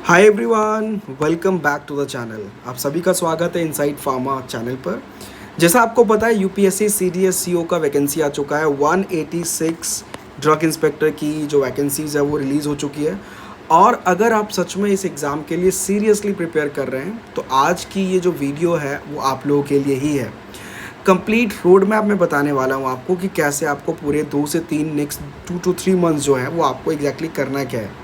Hi everyone, welcome back to the channel. आप सभी का स्वागत है इनसाइड फार्मा चैनल पर। जैसा आपको पता है यूपीएससी सीडीएस सीओ का वैकेंसी आ चुका है। 186 ड्रग इंस्पेक्टर की जो वैकेंसीज़ है वो रिलीज़ हो चुकी है। और अगर आप सच में इस एग्ज़ाम के लिए सीरियसली प्रिपेयर कर रहे हैं तो आज की ये जो वीडियो है वो आप लोगों के लिए ही है। कंप्लीट रोड मैप में बताने वाला हूँ आपको कि कैसे आपको पूरे 2 से 3 नेक्स्ट 2 to 3 मंथ्स जो है वो आपको एग्जैक्टली करना क्या है।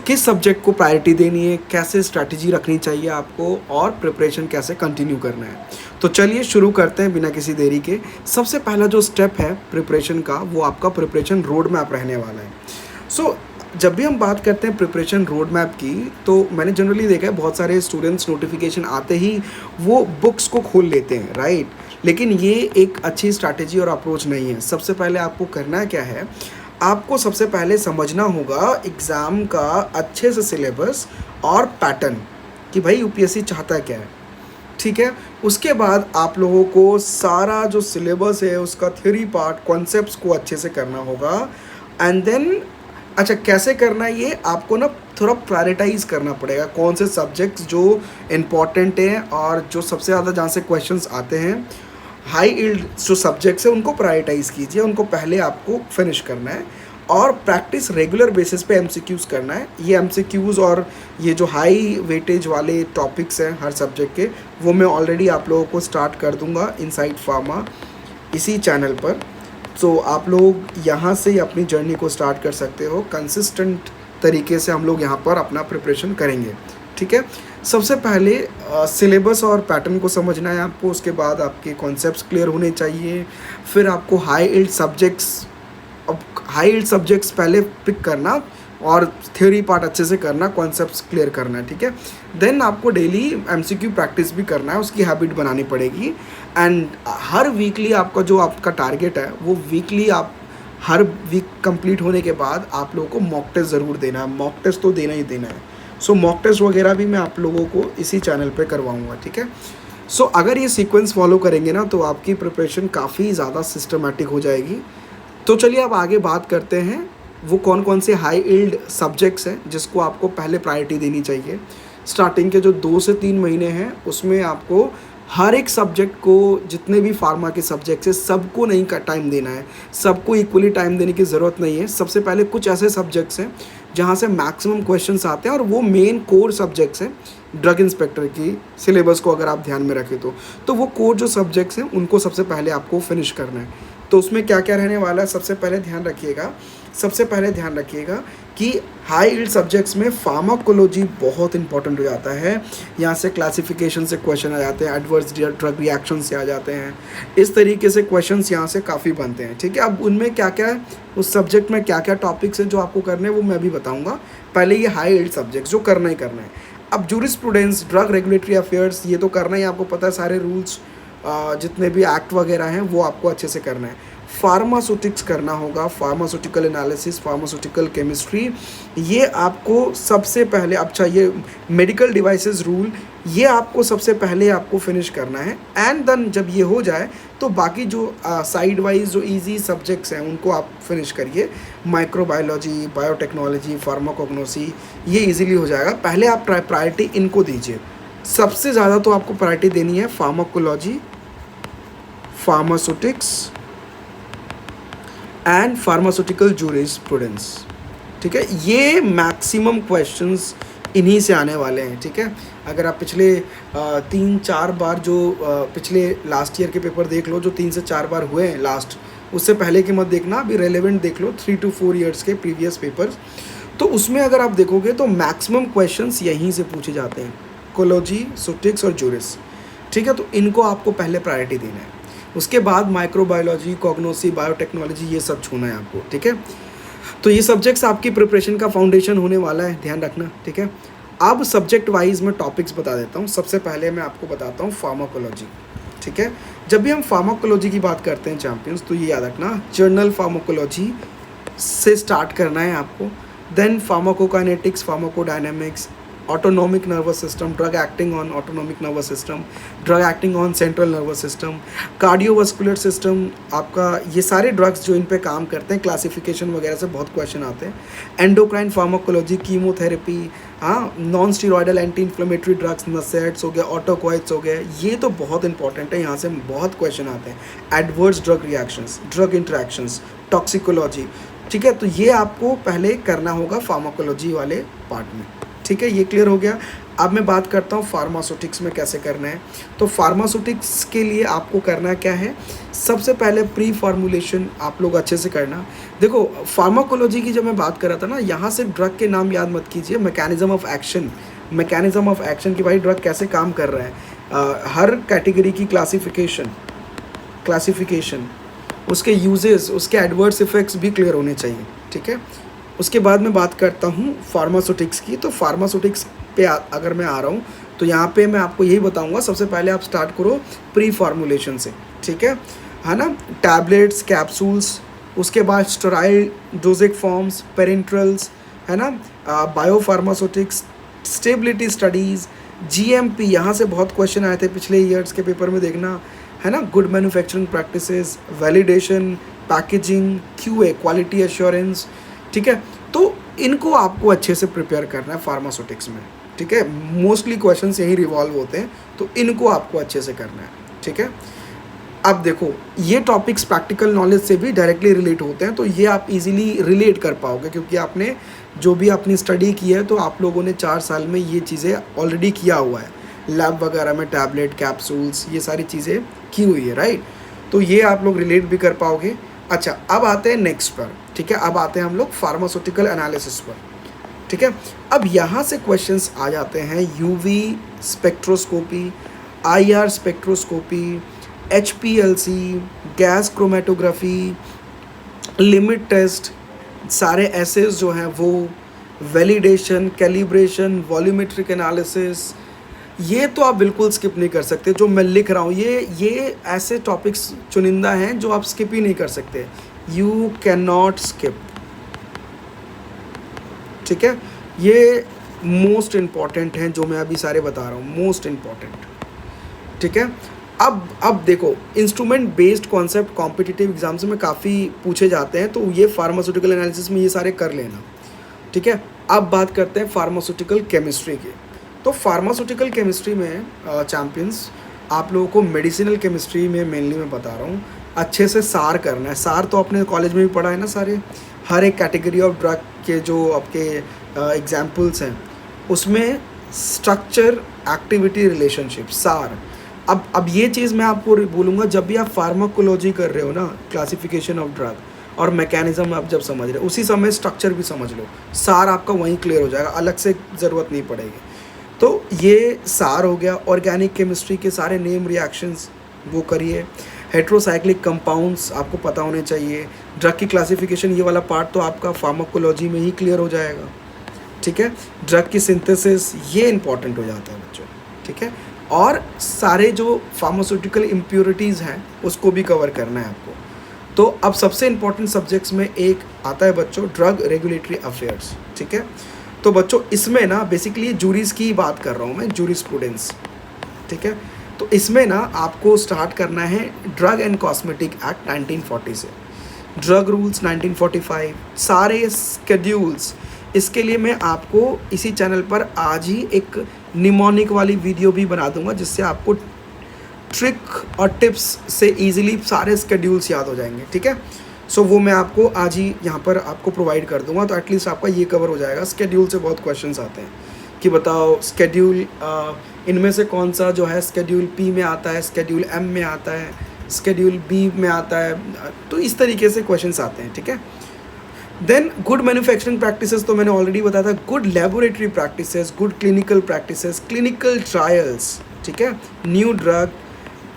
किस सब्जेक्ट को प्रायोरिटी देनी है, कैसे स्ट्रैटेजी रखनी चाहिए आपको और प्रिपरेशन कैसे कंटिन्यू करना है। तो चलिए शुरू करते हैं बिना किसी देरी के। सबसे पहला जो स्टेप है प्रिपरेशन का वो आपका प्रिपरेशन रोड मैप रहने वाला है। जब भी हम बात करते हैं प्रिपरेशन रोड मैप की तो मैंने जनरली देखा है बहुत सारे स्टूडेंट्स नोटिफिकेशन आते ही वो बुक्स को खोल लेते हैं, राइट। लेकिन ये एक अच्छी स्ट्रैटेजी और अप्रोच नहीं है। सबसे पहले आपको करना क्या है, आपको सबसे पहले समझना होगा एग्ज़ाम का अच्छे से सिलेबस और पैटर्न कि भाई यूपीएससी चाहता क्या है, ठीक है। उसके बाद आप लोगों को सारा जो सिलेबस है उसका थ्योरी पार्ट कॉन्सेप्ट्स को अच्छे से करना होगा। एंड देन अच्छा कैसे करना है ये आपको ना थोड़ा प्रायोरिटाइज़ करना पड़ेगा, कौन से सब्जेक्ट्स जो इम्पॉर्टेंट हैं और जो सबसे ज़्यादा जहाँ से क्वेश्चंस आते हैं, हाई यील्ड जो सब्जेक्ट्स हैं उनको प्रायोरिटाइज़ कीजिए, उनको पहले आपको फिनिश करना है। और प्रैक्टिस रेगुलर बेसिस पे एमसीक्यूज़ करना है। ये एमसीक्यूज़ और ये जो हाई वेटेज वाले टॉपिक्स हैं हर सब्जेक्ट के, वो मैं ऑलरेडी आप लोगों को स्टार्ट कर दूंगा इनसाइड फार्मा इसी चैनल पर। आप लोग यहाँ से ही अपनी जर्नी को स्टार्ट कर सकते हो। कंसिस्टेंट तरीके से हम लोग यहाँ पर अपना प्रिपरेशन करेंगे, ठीक है। सबसे पहले सिलेबस और पैटर्न को समझना है आपको। उसके बाद आपके कॉन्सेप्ट्स क्लियर होने चाहिए। फिर आपको हाई यील्ड सब्जेक्ट्स, अब हाई यील्ड सब्जेक्ट्स पहले पिक करना और थ्योरी पार्ट अच्छे से करना, कॉन्सेप्ट्स क्लियर करना है, ठीक है। देन आपको डेली एमसीक्यू प्रैक्टिस भी करना है, उसकी हैबिट बनानी पड़ेगी। एंड हर वीकली आपका जो आपका टारगेट है वो वीकली आप हर वीक कंप्लीट होने के बाद आप लोगों को मॉक टेस्ट ज़रूर देना है। मॉक टेस्ट तो देना ही देना है। मॉक टेस्ट वगैरह भी मैं आप लोगों को इसी चैनल पे करवाऊँगा, ठीक है। अगर ये सीक्वेंस फॉलो करेंगे ना तो आपकी प्रिपरेशन काफ़ी ज़्यादा सिस्टमेटिक हो जाएगी। तो चलिए अब आगे बात करते हैं वो कौन कौन से हाई यील्ड सब्जेक्ट्स हैं जिसको आपको पहले प्रायोरिटी देनी चाहिए। स्टार्टिंग के जो 2 से 3 महीने हैं उसमें आपको हर एक सब्जेक्ट को, जितने भी फार्मा के सब्जेक्ट्स हैं सबको नहीं का टाइम देना है, सबको इक्वली टाइम देने की ज़रूरत नहीं है। सबसे पहले कुछ ऐसे सब्जेक्ट्स हैं जहाँ से मैक्सिमम क्वेश्चंस आते हैं और वो मेन कोर सब्जेक्ट्स हैं ड्रग इंस्पेक्टर की सिलेबस को अगर आप ध्यान में रखें तो वो कोर जो सब्जेक्ट्स हैं उनको सबसे पहले आपको फिनिश करना है। तो उसमें क्या क्या रहने वाला है, सबसे पहले ध्यान रखिएगा कि हाई यील्ड सब्जेक्ट्स में फार्माकोलॉजी बहुत इंपॉर्टेंट हो जाता है। यहाँ से क्लासिफिकेशन से क्वेश्चन आ जाते हैं, एडवर्स ड्रग रिएक्शन से आ जाते हैं। इस तरीके से क्वेश्चंस यहाँ से काफ़ी बनते हैं, ठीक है। अब उनमें क्या क्या उस सब्जेक्ट में क्या क्या टॉपिक्स हैं जो आपको करने हैं वो मैं भी बताऊँगा। पहले ये हाई यील्ड सब्जेक्ट्स जो करना ही करना है। अब जूरिस्प्रूडेंस, ड्रग रेगुलेटरी अफेयर्स, ये तो करना ही आपको पता है, सारे रूल्स जितने भी एक्ट वगैरह हैं वो आपको अच्छे से करना है। फार्मास्यूटिक्स करना होगा, फार्मास्यूटिकल एनालिसिस, फार्मास्यूटिकल केमिस्ट्री, ये आपको सबसे पहले, अच्छा ये मेडिकल डिवाइसेस रूल, ये आपको सबसे पहले आपको फिनिश करना है। एंड देन जब ये हो जाए तो बाकी जो साइड वाइज जो इजी सब्जेक्ट्स हैं उनको आप फिनिश करिए। माइक्रोबायोलॉजी, बायोटेक्नोलॉजी, फार्माकोग्नोसी, ये इजीली हो जाएगा। पहले आप प्रायोरिटी इनको दीजिए। सबसे ज़्यादा तो आपको प्रायोरिटी देनी है pharmacology, pharmaceutics and pharmaceutical jurisprudence, ठीक है। ये मैक्सिमम क्वेश्चंस इन्हीं से आने वाले हैं, ठीक है। अगर आप पिछले 3-4 बार जो पिछले लास्ट ईयर के पेपर देख लो जो 3 से 4 बार हुए हैं लास्ट, उससे पहले के मत देखना, अभी रेलेवेंट देख लो 3 to 4 ईयर्स के प्रीवियस पेपर्स। तो उसमें अगर आप देखोगे तो मैक्सिमम क्वेश्चंस यहीं से पूछे जाते हैं, कोलॉजी, सुटिक्स और जूरिस, ठीक है। तो इनको आपको पहले प्रायोरिटी देना है। उसके बाद माइक्रोबायोलॉजी, कॉग्नोसी, बायोटेक्नोलॉजी, ये सब छूना है आपको, ठीक है। तो ये सब्जेक्ट्स आपकी प्रिपरेशन का फाउंडेशन होने वाला है, ध्यान रखना, ठीक है। अब सब्जेक्ट वाइज मैं टॉपिक्स बता देता हूँ। सबसे पहले मैं आपको बताता हूँ फार्माकोलॉजी, ठीक है। जब भी हम फार्माकोलॉजी की बात करते हैं चैंपियंस, तो ये याद रखना जर्नल फार्माकोलॉजी से स्टार्ट करना है आपको। Then pharmacokinetics, pharmacodynamics, autonomic nervous system, drug acting on autonomic nervous system, drug acting on central nervous system, cardiovascular system आपका, ये सारे ड्रग्स जो इन पे काम करते हैं, क्लासिफिकेशन वगैरह से बहुत क्वेश्चन आते हैं। एंडोक्राइन फार्माकोलॉजी, कीमोथेरेपी, हाँ, non steroidal anti inflammatory drugs, NSAIDs हो गया, ऑटोक्वाइट्स हो गया, ये तो बहुत इंपॉर्टेंट है, यहाँ से बहुत क्वेश्चन आते हैं। Adverse drug reactions, drug interactions, toxicology, ठीक है। तो ये आपको पहले करना होगा फार्माकोलॉजी वाले पार्ट में, ठीक है, ये क्लियर हो गया। अब मैं बात करता हूँ फार्मास्यूटिक्स में कैसे करना है। तो फार्मास्यूटिक्स के लिए आपको करना क्या है, सबसे पहले प्री फार्मूलेशन आप लोग अच्छे से करना। देखो फार्माकोलॉजी की जब मैं बात कर रहा था ना, यहाँ से ड्रग के नाम याद मत कीजिए, mechanism of action, mechanism of action कि भाई ड्रग कैसे काम कर रहा है, हर कैटेगरी की क्लासिफिकेशन, उसके यूजेस, उसके एडवर्स इफ़ेक्ट्स भी क्लियर होने चाहिए, ठीक है। उसके बाद मैं बात करता हूँ फार्मास्यूटिक्स की। तो फार्मास्यूटिक्स पे अगर मैं आ रहा हूँ तो यहाँ पे मैं आपको यही बताऊँगा, सबसे पहले आप स्टार्ट करो प्री फार्मूलेशन से, ठीक है ना। टैबलेट्स, कैप्सूल्स, उसके बाद स्टेरॉइड डोजेज फॉर्म्स, पेरेंट्रल्स, है ना, बायोफार्मास्यूटिक्स, स्टेबिलिटी स्टडीज़, जीएमपी, यहाँ से बहुत क्वेश्चन आए थे पिछले ईयर्स के पेपर में, देखना, है ना। Good manufacturing practices, validation, packaging, QA, quality assurance, ठीक है। तो इनको आपको अच्छे से प्रिपेयर करना है फार्मास्यूटिक्स में, ठीक है। मोस्टली क्वेश्चंस यही रिवॉल्व होते हैं, तो इनको आपको अच्छे से करना है, ठीक है। अब देखो ये टॉपिक्स प्रैक्टिकल नॉलेज से भी डायरेक्टली रिलेट होते हैं, तो ये आप इजीली रिलेट कर पाओगे, क्योंकि आपने जो भी अपनी स्टडी की है तो आप लोगों ने 4 साल में ये चीज़ें ऑलरेडी किया हुआ है, लैब वगैरह में टैबलेट, कैप्सूल्स, ये सारी चीज़ें की हुई है, राइट। तो ये आप लोग रिलेट भी कर पाओगे। अच्छा, अब आते हैं नेक्स्ट पर, ठीक है। अब आते हैं हम लोग फार्मास्यूटिकल एनालिसिस पर, ठीक है। अब यहाँ से क्वेश्चंस आ जाते हैं UV spectroscopy, IR spectroscopy, HPLC, gas chromatography, limit test, सारे एसेस जो हैं वो, वैलिडेशन, कैलिब्रेशन, वॉल्यूमेट्रिक एनालिसिस, ये तो आप बिल्कुल स्किप नहीं कर सकते। जो मैं लिख रहा हूँ ये ऐसे टॉपिक्स चुनिंदा हैं जो आप स्किप ही नहीं कर सकते, यू कैन नॉट स्किप, ठीक है। ये मोस्ट इम्पॉर्टेंट हैं जो मैं अभी सारे बता रहा हूँ, मोस्ट इम्पॉर्टेंट, ठीक है। अब देखो instrument based concept competitive exams में काफ़ी पूछे जाते हैं, तो ये फार्मास्यूटिकल एनालिसिस में ये सारे कर लेना, ठीक है। अब बात करते हैं फार्मास्यूटिकल केमिस्ट्री की। तो फार्मास्यूटिकल केमिस्ट्री में चैम्पियंस, आप लोगों को मेडिसिनल केमिस्ट्री में मेनली मैं बता रहा हूँ, अच्छे से सार करना है। सार तो आपने कॉलेज में भी पढ़ा है ना, सारे हर एक कैटेगरी ऑफ ड्रग के जो आपके एग्जाम्पल्स हैं उसमें स्ट्रक्चर, एक्टिविटी, रिलेशनशिप, सार। अब ये चीज़ मैं आपको बोलूँगा, जब भी आप फार्माकोलॉजी कर रहे हो ना, क्लासिफिकेशन ऑफ ड्रग और मैकेनिज्म आप जब समझ रहे हो, उसी समय स्ट्रक्चर भी समझ लो, सार आपका वहीं क्लियर हो जाएगा, अलग से ज़रूरत नहीं पड़ेगी। तो ये सार हो गया। ऑर्गेनिक केमिस्ट्री के सारे नेम रिएक्शंस वो करिए। हेट्रोसाइक्लिक कंपाउंड्स आपको पता होने चाहिए। ड्रग की क्लासिफिकेशन, ये वाला पार्ट तो आपका फार्माकोलॉजी में ही क्लियर हो जाएगा, ठीक है। ड्रग की सिंथेसिस, ये इंपॉर्टेंट हो जाता है बच्चों, ठीक है। और सारे जो फार्मास्यूटिकल इम्प्योरिटीज़ हैं उसको भी कवर करना है आपको। तो अब सबसे इम्पॉर्टेंट सब्जेक्ट्स में एक आता है बच्चों ड्रग रेगुलेटरी अफेयर्स, ठीक है। तो बच्चों इसमें ना बेसिकली जूरीज की बात कर रहा हूँ मैं, जूरिस्प्रूडेंस, ठीक है। तो इसमें ना आपको स्टार्ट करना है ड्रग एंड कॉस्मेटिक एक्ट 1940 से, ड्रग रूल्स 1945, सारे स्केड्यूल्स। इसके लिए मैं आपको इसी चैनल पर आज ही एक निमोनिक वाली वीडियो भी बना दूंगा, जिससे आपको ट्रिक और टिप्स से इजीली सारे स्केड्यूल्स याद हो जाएंगे, ठीक है। सो वो मैं आपको आज ही यहाँ पर आपको प्रोवाइड कर दूंगा, तो एटलीस्ट आपका ये कवर हो जाएगा। स्केड्यूल से बहुत क्वेश्चंस आते हैं कि बताओ स्केड्यूल इनमें से कौन सा जो है स्केड्यूल पी में आता है, स्केड्यूल एम में आता है, स्केड्यूल बी में आता है, तो इस तरीके से क्वेश्चंस आते हैं, ठीक है। देन गुड मैन्युफैक्चरिंग प्रैक्टिसेस तो मैंने ऑलरेडी बताया था, good laboratory practices, good clinical practices, clinical trials, ठीक है, न्यू ड्रग,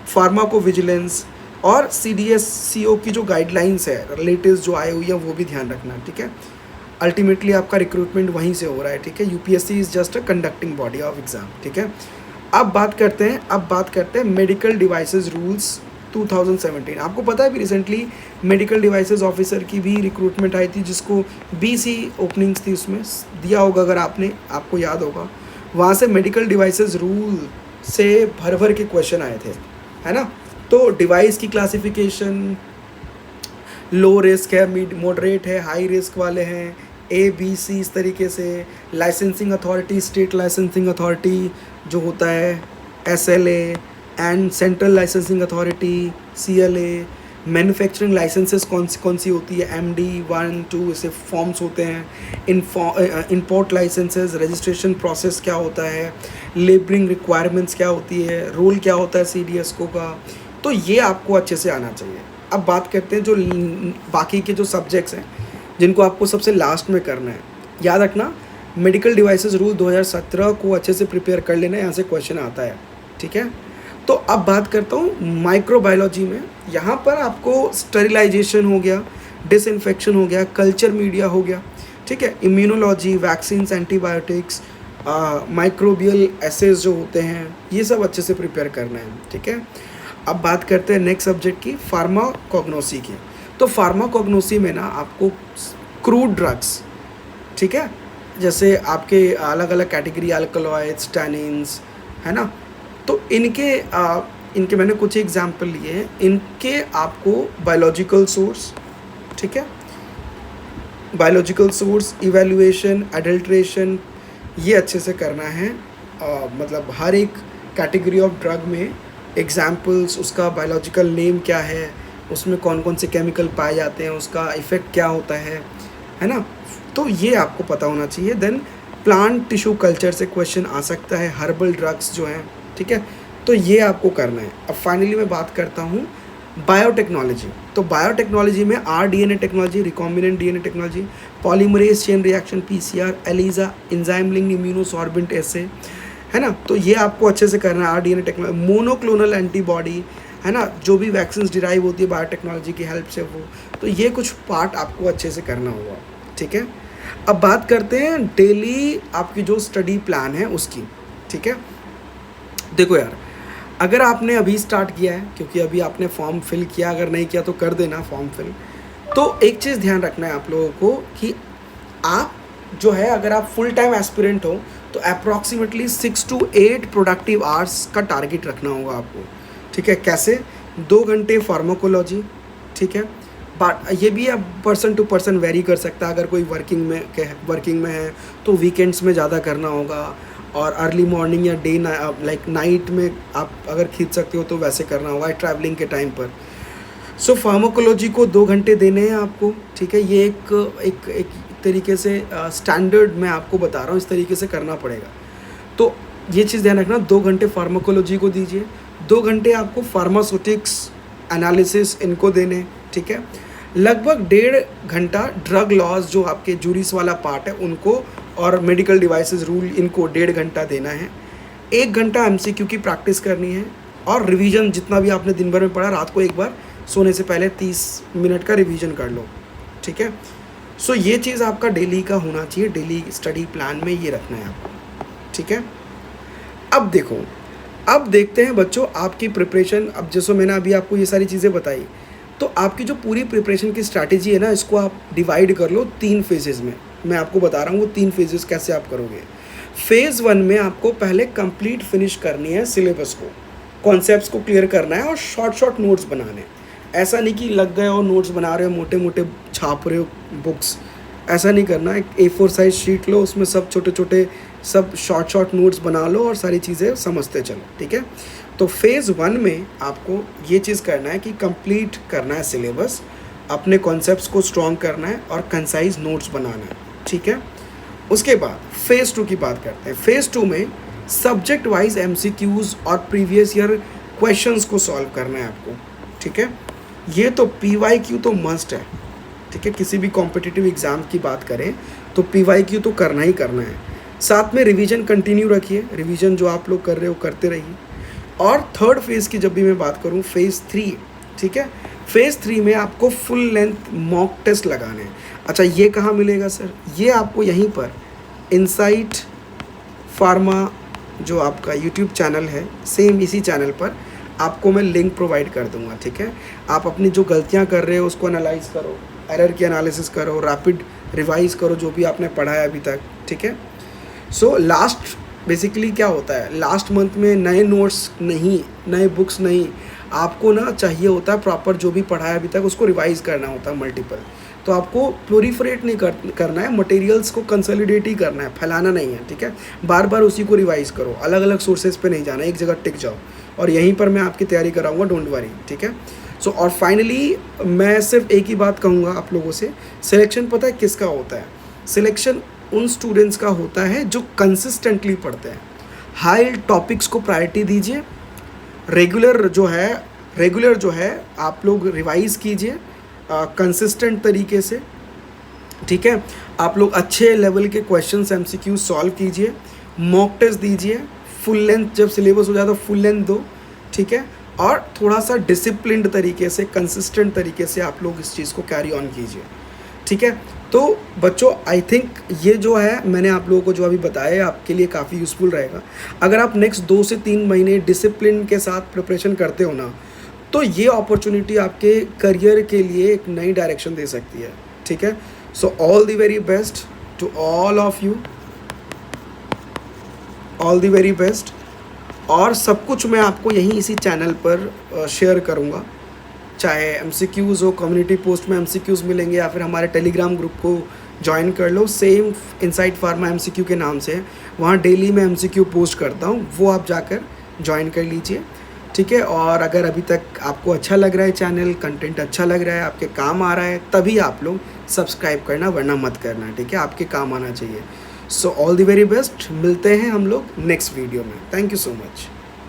फार्माकोविजिलेंस और CDS-CO की जो गाइडलाइंस है लेटेस्ट जो आई हुई है वो भी ध्यान रखना, ठीक है। अल्टीमेटली आपका रिक्रूटमेंट वहीं से हो रहा है, ठीक है। UPSC is just a conducting body of exam, ठीक है। अब बात करते हैं मेडिकल डिवाइसेस रूल्स 2017। आपको पता है भी रिसेंटली मेडिकल डिवाइसेस ऑफिसर की भी रिक्रूटमेंट आई थी, जिसको 20 ही ओपनिंग्स थी, उसमें दिया होगा अगर आपको याद होगा। वहाँ से मेडिकल डिवाइसेस रूल से भर भर के क्वेश्चन आए थे, है ना। तो डिवाइस की क्लासिफिकेशन, लो रिस्क है, मॉडरेट है, हाई रिस्क वाले हैं, ए बी सी, इस तरीके से। Licensing authority, state licensing authority जो होता है, S L A, and central licensing authority, C L A. Manufacturing licenses कौन सी होती है, एम डी 1 2 ऐसे फॉर्म्स होते हैं। इंपोर्ट लाइसेंसेस, रजिस्ट्रेशन प्रोसेस क्या होता है, लेबरिंग रिक्वायरमेंट्स क्या होती है, रोल क्या होता है सी डी एस को का। तो ये आपको अच्छे से आना चाहिए। अब बात करते हैं जो बाकी के जो सब्जेक्ट्स हैं जिनको आपको सबसे लास्ट में करना है। याद रखना, मेडिकल डिवाइसेस रूल 2017 को अच्छे से प्रिपेयर कर लेना, यहाँ से क्वेश्चन आता है, ठीक है। तो अब बात करता हूँ माइक्रोबायोलॉजी में। यहाँ पर आपको स्टरिलाइजेशन हो गया, डिसइंफेक्शन हो गया, कल्चर मीडिया हो गया, ठीक है, immunology, vaccines, antibiotics, microbial assays जो होते हैं, ये सब अच्छे से प्रिपेयर करना है, ठीक है। अब बात करते हैं नेक्स्ट सब्जेक्ट की, फार्माकोग्नोसी की। तो फार्माकोग्नोसी में ना आपको क्रूड ड्रग्स, ठीक है, जैसे आपके अलग अलग कैटेगरी, अल्कलॉइड्स, टैनिन्स, है ना। तो इनके मैंने कुछ एग्जाम्पल लिए हैं। इनके आपको बायोलॉजिकल सोर्स, ठीक है, बायोलॉजिकल सोर्स, इवैल्यूएशन, एडल्ट्रेशन, ये अच्छे से करना है। मतलब हर एक कैटेगरी ऑफ ड्रग में एग्जाम्पल्स, उसका बायोलॉजिकल नेम क्या है, उसमें कौन कौन से केमिकल पाए जाते हैं, उसका इफ़ेक्ट क्या होता है ना। तो ये आपको पता होना चाहिए। देन प्लांट टिश्यू कल्चर से क्वेश्चन आ सकता है, हर्बल ड्रग्स जो हैं, ठीक है, तो ये आपको करना है। अब फाइनली मैं बात करता हूँ बायोटेक्नोलॉजी। तो बायोटेक्नोलॉजी में RDNA technology, recombinant DNA technology, polymerase chain reaction PCR, ELISA, enzyme linked immunosorbent assay, है ना। तो ये आपको अच्छे से करना है। RDNA टेक्नोलॉजी, मोनोक्लोनल एंटीबॉडी, है ना, जो भी वैक्सीन डिराइव होती है बायोटेक्नोलॉजी की हेल्प से वो, तो ये कुछ पार्ट आपको अच्छे से करना होगा, ठीक है। अब बात करते हैं डेली आपकी जो स्टडी प्लान है उसकी, ठीक है। देखो यार, अगर आपने अभी स्टार्ट किया है, क्योंकि अभी आपने फॉर्म फिल किया, अगर नहीं किया तो कर देना फॉर्म फिल। तो एक चीज़ ध्यान रखना है आप लोगों को कि आप जो है, अगर आप फुल टाइम एस्पिरेंट हो तो अप्रॉक्सीमेटली 6 to 8 प्रोडक्टिव आवर्स का टारगेट रखना होगा आपको, ठीक है। कैसे? 2 घंटे फार्माकोलॉजी, ठीक है, बट ये भी अब पर्सन टू पर्सन वेरी कर सकता है। अगर कोई वर्किंग में है तो वीकेंड्स में ज़्यादा करना होगा, और अर्ली मॉर्निंग या डे लाइक नाइट में आप अगर खींच सकते हो तो वैसे करना होगा ट्रैवलिंग के टाइम पर। सो फार्माकोलॉजी को 2 घंटे देने हैं आपको, ठीक है। ये एक तरीके से स्टैंडर्ड मैं आपको बता रहा हूँ, इस तरीके से करना पड़ेगा। तो ये चीज़ ध्यान रखना, 2 घंटे फार्माकोलॉजी को दीजिए, 2 घंटे आपको फार्मास्यूटिक्स एनालिसिस इनको देने, ठीक है। लगभग 1.5 घंटा ड्रग लॉज जो आपके जूरिस वाला पार्ट है उनको, और मेडिकल डिवाइसेस रूल, इनको 1.5 घंटा देना है। 1 घंटा MCQ की प्रैक्टिस करनी है, और रिवीजन जितना भी आपने दिन भर में पढ़ा, रात को एक बार सोने से पहले 30 मिनट का रिवीजन कर लो, ठीक है। सो ये चीज़ आपका डेली का होना चाहिए, डेली स्टडी प्लान में ये रखना है आपको, ठीक है। अब देखो, अब देखते हैं बच्चों आपकी प्रिपरेशन। अब जैसे मैंने अभी आपको ये सारी चीज़ें बताई, तो आपकी जो पूरी प्रिपरेशन की स्ट्रैटेजी है ना, इसको आप डिवाइड कर लो 3 फेजेज़ में। मैं आपको बता रहा हूँ वो 3 फेजेस कैसे आप करोगे। फेज़ 1 में आपको पहले कंप्लीट फिनिश करनी है सिलेबस को, कॉन्सेप्ट्स को क्लियर करना है, और शॉर्ट नोट्स बनाने हैं। ऐसा नहीं कि लग गए और नोट्स बना रहे हो, मोटे मोटे छाप रहे हो बुक्स, ऐसा नहीं करना है। एक A4 साइज शीट लो, उसमें सब छोटे सब शॉर्ट नोट्स बना लो और सारी चीज़ें समझते चलो, ठीक है। तो फेज़ 1 में आपको ये चीज़ करना है कि कंप्लीट करना है सिलेबस, अपने कॉन्सेप्ट्स को स्ट्रॉन्ग करना है, और कंसाइज नोट्स बनाना है, ठीक है। उसके बाद फेज़ 2 की बात करते हैं। फेज़ 2 में सब्जेक्ट वाइज MCQs और प्रीवियस ईयर क्वेश्चंस को सॉल्व करना है आपको, ठीक है। ये तो PYQ तो मस्ट है, ठीक है। किसी भी कॉम्पिटिटिव एग्ज़ाम की बात करें तो PYQ तो करना ही करना है। साथ में रिवीजन कंटिन्यू रखिए, रिवीजन जो आप लोग कर रहे हो करते रहिए। और थर्ड फेज़ की जब भी मैं बात करूँ, फेज़ 3, ठीक है, फेज़ 3 में आपको फुल लेंथ मॉक टेस्ट लगाने हैं। अच्छा, ये कहाँ मिलेगा सर? ये आपको यहीं पर इनसाइट फार्मा जो आपका यूट्यूब चैनल है, सेम इसी चैनल पर आपको मैं लिंक प्रोवाइड कर दूंगा, ठीक है। आप अपनी जो गलतियाँ कर रहे हो उसको एनालाइज करो, एरर की एनालिसिस करो, रैपिड रिवाइज करो जो भी आपने पढ़ा है अभी तक, ठीक है। सो लास्ट बेसिकली क्या होता है, लास्ट मंथ में नए नोट्स नहीं, नए बुक्स नहीं, आपको ना चाहिए होता है प्रॉपर जो भी पढ़ा है अभी तक उसको रिवाइज़ करना होता है मल्टीपल। तो आपको प्लोरीफरेट नहीं करना है, मटेरियल्स को कंसोलिडेट ही करना है, फैलाना नहीं है, ठीक है। बार बार उसी को रिवाइज़ करो, अलग अलग सोर्सेज पे नहीं जाना, एक जगह टिक जाओ, और यहीं पर मैं आपकी तैयारी कराऊंगा, डोंट वरी, ठीक है। सो और फाइनली मैं सिर्फ एक ही बात कहूँगा आप लोगों से, सिलेक्शन पता है किसका होता है? सिलेक्शन उन स्टूडेंट्स का होता है जो कंसिस्टेंटली पढ़ते हैं। हाई टॉपिक्स को प्रायोरिटी दीजिए, रेगुलर जो है आप लोग रिवाइज़ कीजिए कंसिस्टेंट तरीके से, ठीक है। आप लोग अच्छे लेवल के क्वेश्चंस एमसीक्यू सॉल्व कीजिए, मॉक टेस्ट दीजिए, फुल लेंथ जब सिलेबस हो जाए तो फुल लेंथ दो, ठीक है। और थोड़ा सा डिसिप्लिन्ड तरीके से, कंसिस्टेंट तरीके से आप लोग इस चीज़ को कैरी ऑन कीजिए, ठीक है। तो बच्चों आई थिंक ये जो है मैंने आप लोगों को जो अभी बताया आपके लिए काफ़ी यूज़फुल रहेगा। अगर आप नेक्स्ट 2 से 3 महीने डिसिप्लिन के साथ प्रिपरेशन करते हो ना, तो ये अपॉर्चुनिटी आपके करियर के लिए एक नई डायरेक्शन दे सकती है, ठीक है। So all the very best to all of you, all the very best. और सब कुछ मैं आपको यहीं इसी चैनल पर शेयर करूँगा, चाहे एमसीक्यूज़ हो, कम्युनिटी पोस्ट में एमसीक्यूज़ मिलेंगे, या फिर हमारे टेलीग्राम ग्रुप को ज्वाइन कर लो, सेम इनसाइड फार्मा एमसीक्यू के नाम से, वहाँ डेली मैं एमसीक्यू पोस्ट करता हूँ, वो आप जाकर ज्वाइन कर लीजिए, ठीक है। और अगर अभी तक आपको अच्छा लग रहा है चैनल, कंटेंट अच्छा लग रहा है, आपके काम आ रहा है, तभी आप लोग सब्सक्राइब करना, वरना मत करना, ठीक है। आपके काम आना चाहिए। सो ऑल द वेरी बेस्ट, मिलते हैं हम लोग नेक्स्ट वीडियो में। Thank you so much.